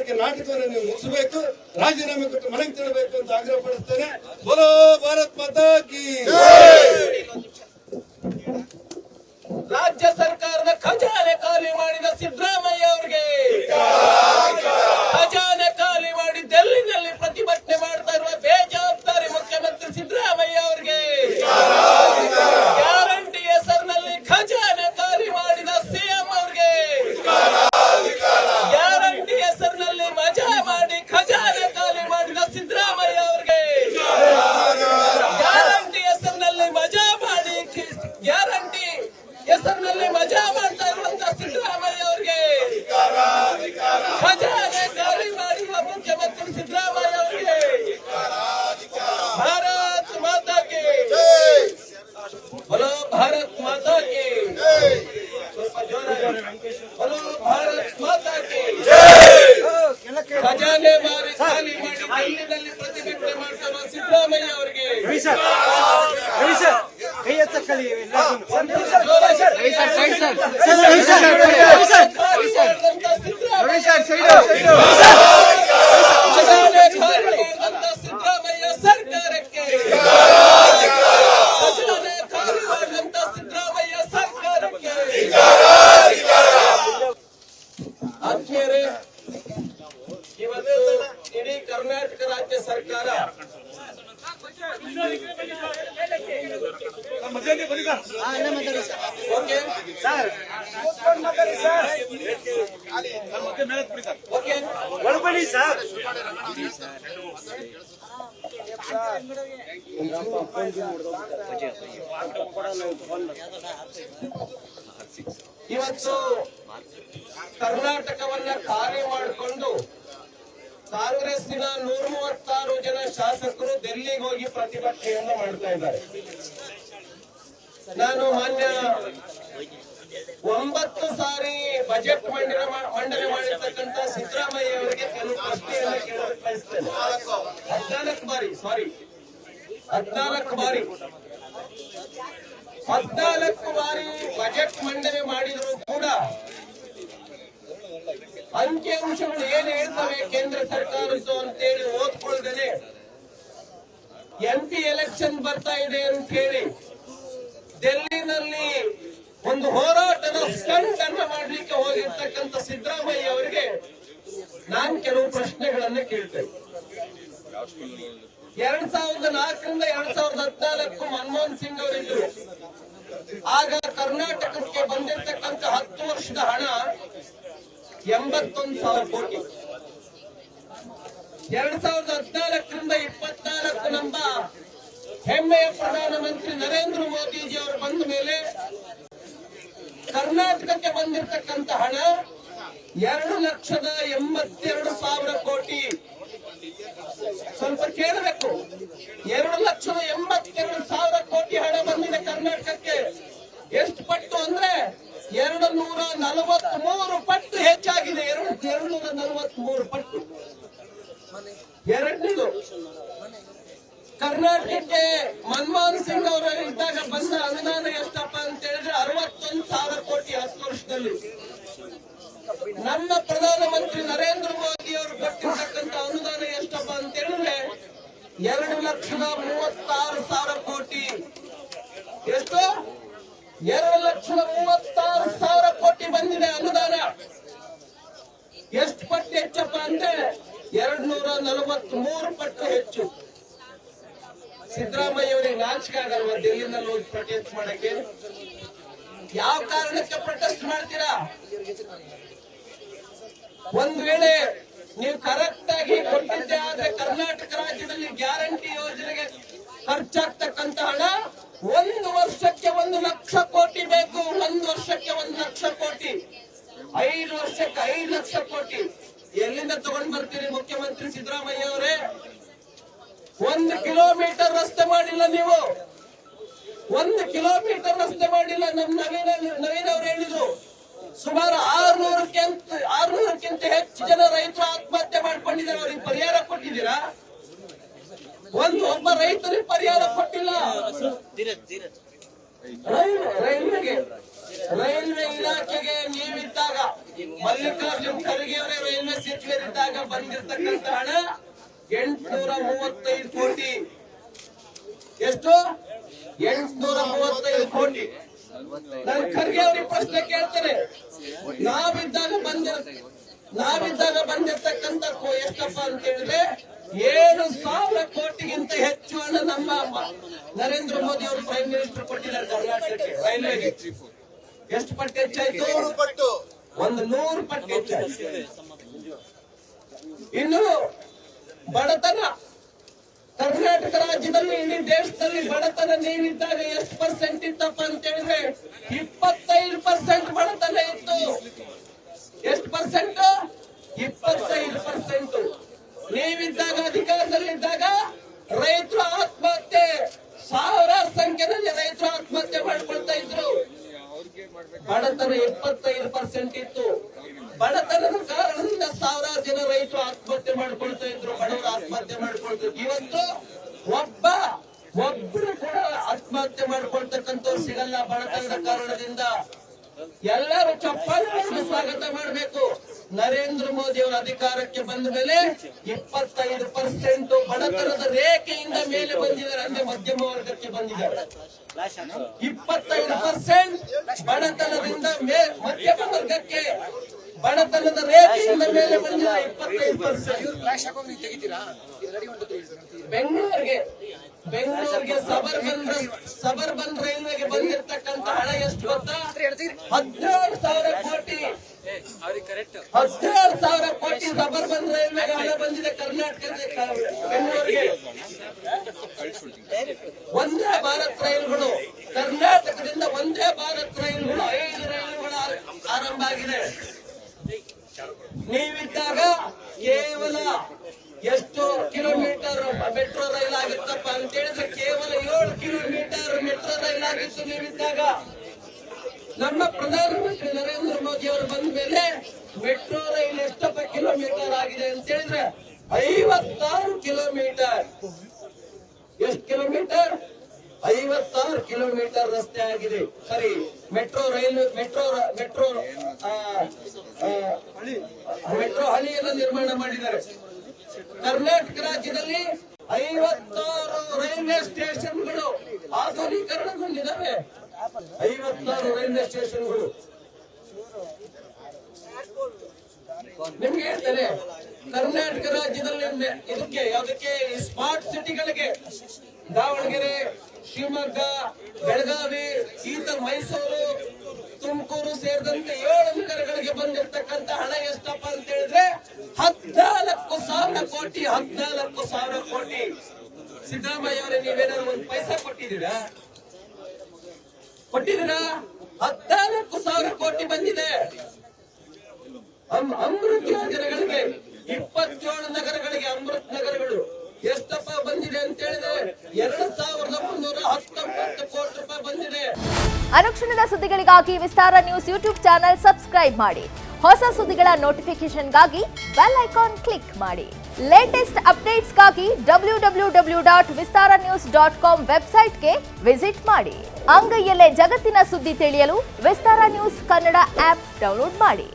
ಮಾಡಲಿಕ್ಕೆ ನಾಟಕವನ್ನು ನೀವು ಮುಗಿಸಬೇಕು, ರಾಜೀನಾಮೆ ಕೊಟ್ಟು ಮನೆಗೆ ತಿಳಬೇಕು ಅಂತ ಆಗ್ರಹ ಪಡಿಸ್ತೇನೆ. ಬೋಲೋ ಭಾರತ್ ಮಾತಾ ಕಿ. ರಾಜ್ಯ ಸರ್ಕಾರದ ಖಜಾನೆ ಖಾಲಿ ಮಾಡಿದ ಸಿದ್ದರಾಮಯ್ಯ ಅವರಿಗೆ, ಖಜಾನೆ ಖಾಲಿ ಮಾಡಿ ಡೆಲ್ಲಿನಲ್ಲಿ ಪ್ರತಿಭಟನೆ ಮಾಡ್ತಾ ಇರುವ ಬೇಜವಾಬ್ದಾರಿ ಮುಖ್ಯಮಂತ್ರಿ ಸಿದ್ದರಾಮಯ್ಯ ಅವರಿಗೆ, ಗ್ಯಾರಂಟಿ ಹೆಸರಿನಲ್ಲಿ ಖಜಾನೆ ಖಾಲಿ ಮಾಡಿದ ಸಿಎಂ ಅವರಿಗೆ, ಗ್ಯಾರಂಟಿ ಹೆಸರಿನಲ್ಲಿ ಮಜಾ ಮಾಡಿ ಖಜಾನೆ ಖಾಲಿ ಮಾಡಿದ ಸಿದ್ದರಾಮಯ್ಯ ಅವರಿಗೆ, ಗ್ಯಾರಂಟಿ ಹೆಸರಿನಲ್ಲಿ ಮಜಾ ಮಾಡಿ ಗ್ಯಾರಂಟಿ ಹೆಸರಿನಲ್ಲಿ ಮಜಾ ಮಾಡ್ತಾ ಇರುವಂತಹ ಸಿದ್ದರಾಮಯ್ಯ ಅವರಿಗೆ, ಖಜಾನೆ ಖಾಲಿ ಮಾಡಿರುವ ಮುಖ್ಯಮಂತ್ರಿ ಸಿದ್ದರಾಮಯ್ಯ ಅವರಿಗೆ ಭಾರತ್ ಮಾತಾ ಕಿ. बोलो भारत माता की. बोलो भारत माता की. ಖಜಾನೆ ಮಾರಿ ಖಾಲಿ ಮಾಡಿ ಡೆಲ್ಲಿನಲ್ಲಿ ಪ್ರತಿಭಟನೆ ಮಾಡ್ತಾ ಸಿದ್ದರಾಮಯ್ಯ ಅವರಿಗೆ ಸಿದ್ದರಾಮಯ್ಯ ಸರ್ಕಾರಕ್ಕೆ, ಖಜಾನೆ ಖಾಲಿ ಮಾಡಿದಂತ ಸಿದ್ದರಾಮಯ್ಯ ಸರ್ಕಾರಕ್ಕೆ. ಆತ್ಮೀಯರೇ, ಇವತ್ತು ಇಡೀ ಕರ್ನಾಟಕ ರಾಜ್ಯ ಸರ್ಕಾರ ಇವತ್ತು ಕರ್ನಾಟಕವನ್ನ ಖಾಲಿ ಮಾಡಿಕೊಂಡು ಕಾಂಗ್ರೆಸ್ಸಿನ 136 ಜನ ಶಾಸಕರು ಡೆಲ್ಲಿಗೆ ಹೋಗಿ ಪ್ರತಿಭಟನೆಯನ್ನು ಮಾಡ್ತಾ ಇದ್ದಾರೆ. ನಾನು ಮಾನ್ಯ 9 ಸಾರಿ ಬಜೆಟ್ ಮಂಡನೆ ಮಾಡಿರ್ತಕ್ಕಂಥ ಸಿದ್ದರಾಮಯ್ಯ ಅವರಿಗೆ ಕೆಲವು ಪ್ರಶ್ನೆಯನ್ನು ಕೇಳಲು ಬಯಸ್ತೇನೆ. 14 ಬಾರಿ ಬಜೆಟ್ ಮಂಡನೆ ಮಾಡಿದ್ರು ಕೂಡ ಅಂಕಿಅಂಶಗಳು ಏನ್ ಹೇಳ್ತವೆ ಕೇಂದ್ರ ಸರ್ಕಾರದ್ದು ಅಂತೇಳಿ ಓದ್ಕೊಳ್ದೇನೆ MP ಎಲೆಕ್ಷನ್ ಬರ್ತಾ ಇದೆ ಅಂತ ಹೇಳಿ ಡೆಲ್ಲಿನಲ್ಲಿ ಒಂದು ಹೋರಾಟದ ಸ್ಟಂಟ್ ಅನ್ನ ಮಾಡ್ಲಿಕ್ಕೆ ಹೋಗಿರ್ತಕ್ಕಂಥ ಸಿದ್ದರಾಮಯ್ಯ ಅವರಿಗೆ ನಾನು ಕೆಲವು ಪ್ರಶ್ನೆಗಳನ್ನ ಕೇಳ್ತೇನೆ. 2004ರಿಂದ 2014 ಮನಮೋಹನ್ ಸಿಂಗ್ ಅವರಿದ್ರು. ಆಗ ಕರ್ನಾಟಕಕ್ಕೆ ಬಂದಿರತಕ್ಕಂಥ 10 ವರ್ಷದ ಹಣ 81,000 ಕೋಟಿ. 2014ರಿಂದ 24 ನಮ್ಮ ಹೆಮ್ಮೆಯ ಪ್ರಧಾನಮಂತ್ರಿ ನರೇಂದ್ರ ಮೋದಿಜಿ ಅವರು ಬಂದ ಮೇಲೆ ಕರ್ನಾಟಕಕ್ಕೆ ಬಂದಿರತಕ್ಕಂಥ ಹಣ 2,82,000 ಕೋಟಿ. ಸ್ವಲ್ಪ ಕೇಳಬೇಕು, 2,82,000 ಕೋಟಿ ಹಣ ಬಂದಿದೆ ಕರ್ನಾಟಕಕ್ಕೆ. ಎಷ್ಟು ಪಟ್ಟು ಅಂದ್ರೆ 243 ಪಟ್ಟು ಹೆಚ್ಚಾಗಿದೆ. 243 ಪಟ್ಟು. ಎರಡನೇದು, ಕರ್ನಾಟಕಕ್ಕೆ ಮನಮೋಹನ್ ಸಿಂಗ್ ಅವರು ಇದ್ದಾಗ ಬಂದ ಅನುದಾನ ಎಷ್ಟಪ್ಪ ಅಂತ ಹೇಳಿದ್ರೆ 61,000 ಕೋಟಿ 10 ವರ್ಷದಲ್ಲಿ. ನಮ್ಮ ಪ್ರಧಾನಮಂತ್ರಿ ನರೇಂದ್ರ ಮೋದಿ ಅವರು ಕೊಟ್ಟಿರ್ತಕ್ಕಂಥ ಅನುದಾನ ಎಷ್ಟಪ್ಪ ಅಂತ ಹೇಳಿದ್ರೆ 2,36,000 ಕೋಟಿ. ಎಷ್ಟು? 2,36,000 ಕೋಟಿ ಬಂದಿದೆ ಅನುದಾನ. ಎಷ್ಟು ಪಟ್ಟು ಹೆಚ್ಚಪ್ಪ ಅಂದ್ರೆ 243 ಪಟ್ಟು ಹೆಚ್ಚು. ಸಿದ್ದರಾಮಯ್ಯ ಅವರಿಗೆ ನಾಚಿಕೆ ಆಗಲ್ವಾ ಡೆಲ್ಲಿನಲ್ಲಿ ಹೋಗಿ ಪ್ರೊಟೆಸ್ಟ್ ಮಾಡಕ್ಕೆ? ಯಾವ ಕಾರಣಕ್ಕೆ ಪ್ರೊಟೆಸ್ಟ್ ಮಾಡ್ತೀರಾ? ಒಂದ್ ವೇಳೆ ನೀವು ಕರೆಕ್ಟ್ ಆಗಿ ಕೊಟ್ಟಿದ್ದೆ ಆದ್ರೆ ಕರ್ನಾಟಕ ರಾಜ್ಯದಲ್ಲಿ ಗ್ಯಾರಂಟಿ ಯೋಜನೆಗೆ ಖರ್ಚಾಗ್ತಕ್ಕಂತ ಹಣ 1 ವರ್ಷಕ್ಕೆ 1 ಲಕ್ಷ ಕೋಟಿ ಬೇಕು. 1 ವರ್ಷಕ್ಕೆ 1 ಲಕ್ಷ ಕೋಟಿ, 5 ವರ್ಷಕ್ಕೆ 5 ಲಕ್ಷ ಕೋಟಿ. ಎಲ್ಲಿಂದ ತಗೊಂಡ್ ಬರ್ತೀರಿ ಮುಖ್ಯಮಂತ್ರಿ ಸಿದ್ದರಾಮಯ್ಯ ಅವರೇ? 1 ಕಿಲೋಮೀಟರ್ ರಸ್ತೆ ಮಾಡಿಲ್ಲ ನೀವು. 1 ಕಿಲೋಮೀಟರ್ ರಸ್ತೆ ಮಾಡಿಲ್ಲ. ನಮ್ ನವೀನ್ ಅವರು ಹೇಳಿದ್ರು ಸುಮಾರು 600ಕ್ಕಿಂತ ಹೆಚ್ಚು ಜನ ರೈತರು ಆತ್ಮಹತ್ಯೆ ಮಾಡ್ಕೊಂಡಿದ್ದಾರೆ. ಅವ್ರಿಗೆ ಪರಿಹಾರ ಕೊಟ್ಟಿದ್ದೀರಾ? ಒಬ್ಬ ರೈತರಿಗೆ ಪರಿಹಾರ ಕೊಟ್ಟಿಲ್ಲ. ರೈಲ್ವೆ ಇಲಾಖೆಗೆ ನೀವಿದ್ದಾಗ ಮಲ್ಲಿಕಾರ್ಜುನ್ ಖರ್ಗೆ ಅವರೇ ರೈಲ್ವೆ ಸಚಿವರು ಸೇರಿದಾಗ ಬಂದಿರತಕ್ಕಂತ ಹಣ 835 ಕೋಟಿ. ಎಷ್ಟು? 835 ಕೋಟಿ. ನಾನು ಖರ್ಗೆ ಅವ್ರಿಗೆ ಪ್ರಶ್ನೆ ಕೇಳ್ತೇನೆ, ನಾವಿದ್ದಾಗ ಬಂದಿರ್ತಕ್ಕಂಥ ಎಷ್ಟಪ್ಪ ಅಂತ ಹೇಳಿದ್ರೆ 7,000 ಕೋಟಿಗಿಂತ ಹೆಚ್ಚು ಹಣ ನಮ್ಮ ನರೇಂದ್ರ ಮೋದಿ ಅವರು ಪ್ರೈಮ್ ಮಿನಿಸ್ಟರ್ ಕೊಟ್ಟಿದ್ದಾರೆ ಕರ್ನಾಟಕಕ್ಕೆ ರೈಲ್ವೆಗೆ. ಎಷ್ಟು ಪಟ್ಟು ಹೆಚ್ಚಾಯ್ತು? 100 ಪಟ್ಟು ಹೆಚ್ಚಾಯ್ತು. ಇನ್ನು ಬಡತನ, ಕರ್ನಾಟಕ ರಾಜ್ಯದಲ್ಲಿ ಇಡೀ ದೇಶದಲ್ಲಿ ಬಡತನ ನೀವಿದ್ದಾಗ ಎಷ್ಟು ಪರ್ಸೆಂಟ್ ಇತ್ತಪ್ಪ ಅಂತ ಹೇಳಿದ್ರೆ 25% ಬಡತನ ಇತ್ತು. ಎಷ್ಟು ಪರ್ಸೆಂಟ್? 25%. ನೀವಿದ್ದಾಗ ಅಧಿಕಾರದಲ್ಲಿದ್ದಾಗ ರೈತರು ಆತ್ಮಹತ್ಯೆ ಸಾವಿರಾರು ಸಂಖ್ಯೆಯಲ್ಲಿ ರೈತರು ಆತ್ಮಹತ್ಯೆ ಮಾಡ್ಕೊಳ್ತಾ ಇದ್ರು. ಬಡತನ 25% ಇತ್ತು. ಬಡತನದ ಕಾರಣದಿಂದ ಸಾವಿರಾರು ಜನ ರೈತರು ಆತ್ಮಹತ್ಯೆ ಮಾಡ್ಕೊಳ್ತಾ ಇದ್ರು, ಬಡವರು ಆತ್ಮಹತ್ಯೆ ಮಾಡ್ಕೊಳ್ತಾ ಇದ್ರು. ಇವತ್ತು ಒಬ್ಬರು ಕೂಡ ಆತ್ಮಹತ್ಯೆ ಮಾಡ್ಕೊಳ್ತಕ್ಕಂಥವ್ರು ಸಿಗಲ್ಲ ಬಡತನದ ಕಾರಣದಿಂದ. ಎಲ್ಲರೂ ಚಪ್ಪಾಳೆ ಸ್ವಾಗತ ಮಾಡಬೇಕು. ನರೇಂದ್ರ ಮೋದಿ ಅವರ ಅಧಿಕಾರಕ್ಕೆ ಬಂದ ಮೇಲೆ 25% ಬಡತನದ ರೇಖೆಯಿಂದ ಮೇಲೆ ಬಂದಿದ್ದಾರೆ, ಅಂದ್ರೆ ಮಧ್ಯಮ ವರ್ಗಕ್ಕೆ ಬಂದಿದ್ದಾರೆ. 25% ಬಡತನದಿಂದ ಮಧ್ಯಮ ವರ್ಗಕ್ಕೆ, ಬಡತನದ ರೇಖೆಯಿಂದ ಮೇಲೆ ಬಂದಿದ್ದಾರೆ 25%. ಬೆಂಗಳೂರಿಗೆ ಸಬರ್ಬನ್ ರೈಲ್ವೆಗೆ ಬಂದಿರತಕ್ಕಂತ ಹಣ ಎಷ್ಟು ಗೊತ್ತಾ? 17,000 ಕೋಟಿ. 17,000 ಕೋಟಿ ಸಬರ್ಬನ್ ರೈಲ್ವೆಗೆ ಹಣ ಬಂದಿದೆ ಕರ್ನಾಟಕದ ಬೆಂಗಳೂರಿಗೆ. ವಂದೇ ಭಾರತ್ ರೈಲುಗಳು, ಕರ್ನಾಟಕದಿಂದ ವಂದೇ ಭಾರತ್ ರೈಲುಗಳು 5 ರೈಲುಗಳು ಆರಂಭ ಆಗಿದೆ. ನೀವಿದ್ದಾಗ ಕೇವಲ ಎಷ್ಟು ಕಿಲೋಮೀಟರ್ ಮೆಟ್ರೋ ರೈಲ್ ಆಗಿತ್ತಪ್ಪ ಅಂತ ಹೇಳಿದ್ರೆ ಕೇವಲ 7 ಕಿಲೋಮೀಟರ್ ಮೆಟ್ರೋ ರೈಲ್ ಆಗಿತ್ತು ನೀವಿದ್ದಾಗ. ನಮ್ಮ ಪ್ರಧಾನಮಂತ್ರಿ ನರೇಂದ್ರ ಮೋದಿ ಅವರು ಬಂದ ಮೇಲೆ ಮೆಟ್ರೋ ರೈಲ್ ಎಷ್ಟಪ್ಪ ಕಿಲೋಮೀಟರ್ ಆಗಿದೆ ಅಂತ ಹೇಳಿದ್ರೆ 56 ಕಿಲೋಮೀಟರ್. ಎಷ್ಟು ಕಿಲೋಮೀಟರ್? 56 ಕಿಲೋಮೀಟರ್ ರಸ್ತೆ ಆಗಿದೆ. ಸರಿ, ಮೆಟ್ರೋ ಹಳಿಯನ್ನು ನಿರ್ಮಾಣ ಮಾಡಿದ್ದಾರೆ. ಕರ್ನಾಟಕ ರಾಜ್ಯದಲ್ಲಿ 56 ರೈಲ್ವೆ ಸ್ಟೇಷನ್ಗಳು ಆಧುನೀಕರಣಗೊಂಡಿದ್ದಾವೆ. 56 ರೈಲ್ವೆ ಸ್ಟೇಷನ್ಗಳು. ನಿಮ್ಗೆ ಹೇಳ್ತೇನೆ, ಕರ್ನಾಟಕ ರಾಜ್ಯದಲ್ಲಿ ಯಾವುದಕ್ಕೆ ಸ್ಮಾರ್ಟ್ ಸಿಟಿಗಳಿಗೆ ದಾವಣಗೆರೆ, ಶಿವಮೊಗ್ಗ, ಬೆಳಗಾವಿ, ಮೈಸೂರು, ತುಮಕೂರು ಸೇರಿದಂತೆ 7 ನಗರಗಳಿಗೆ ಬಂದಿರತಕ್ಕಂತ ಹಣ ಎಷ್ಟಪ್ಪ ಅಂತ ಹೇಳಿದ್ರೆ 14,000 ಕೋಟಿ. 14,000 ಕೋಟಿ. ಸಿದ್ದರಾಮಯ್ಯ ಅವರೇ, ನೀವೇನಾದ್ರು 1 ಪೈಸಾ ಕೊಟ್ಟಿದ್ದೀರಾ? 14,000 ಕೋಟಿ ಬಂದಿದೆ. ಅಮೃತ್ ಯೋಜನೆಗಳಿಗೆ 27 ನಗರಗಳಿಗೆ ಅಮೃತ್ ನಗರಗಳು ಎಷ್ಟಪ್ಪ ಬಂದಿದೆ ಅಂತ ಹೇಳಿದ್ರೆ 2,319 ಕೋಟಿ ರೂಪಾಯಿ ಬಂದಿದೆ. ಅನುಕ್ಷಣದ ಸುದ್ದಿಗಳಿಗಾಗಿ ವಿಸ್ತಾರ ನ್ಯೂಸ್ ಯೂಟ್ಯೂಬ್ ಚಾನೆಲ್ ಸಬ್ಸ್ಕ್ರೈಬ್ ಮಾಡಿ. ಹೊಸ ಸುದ್ದಿಗಳ ನೋಟಿಫಿಕೇಶನ್ಗಾಗಿ ಬೆಲ್ ಐಕಾನ್ ಕ್ಲಿಕ್ ಮಾಡಿ. ಲೇಟೆಸ್ಟ್ ಅಪ್ಡೇಟ್ಸ್ಗಾಗಿ www.vistaranews.com ವೆಬ್ಸೈಟ್ಗೆ ವಿಸಿಟ್ ಮಾಡಿ. ಅಂಗೈಯಲ್ಲೇ ಜಗತ್ತಿನ ಸುದ್ದಿ ತಿಳಿಯಲು ವಿಸ್ತಾರ ನ್ಯೂಸ್ ಕನ್ನಡ ಆಪ್ ಡೌನ್ಲೋಡ್ ಮಾಡಿ.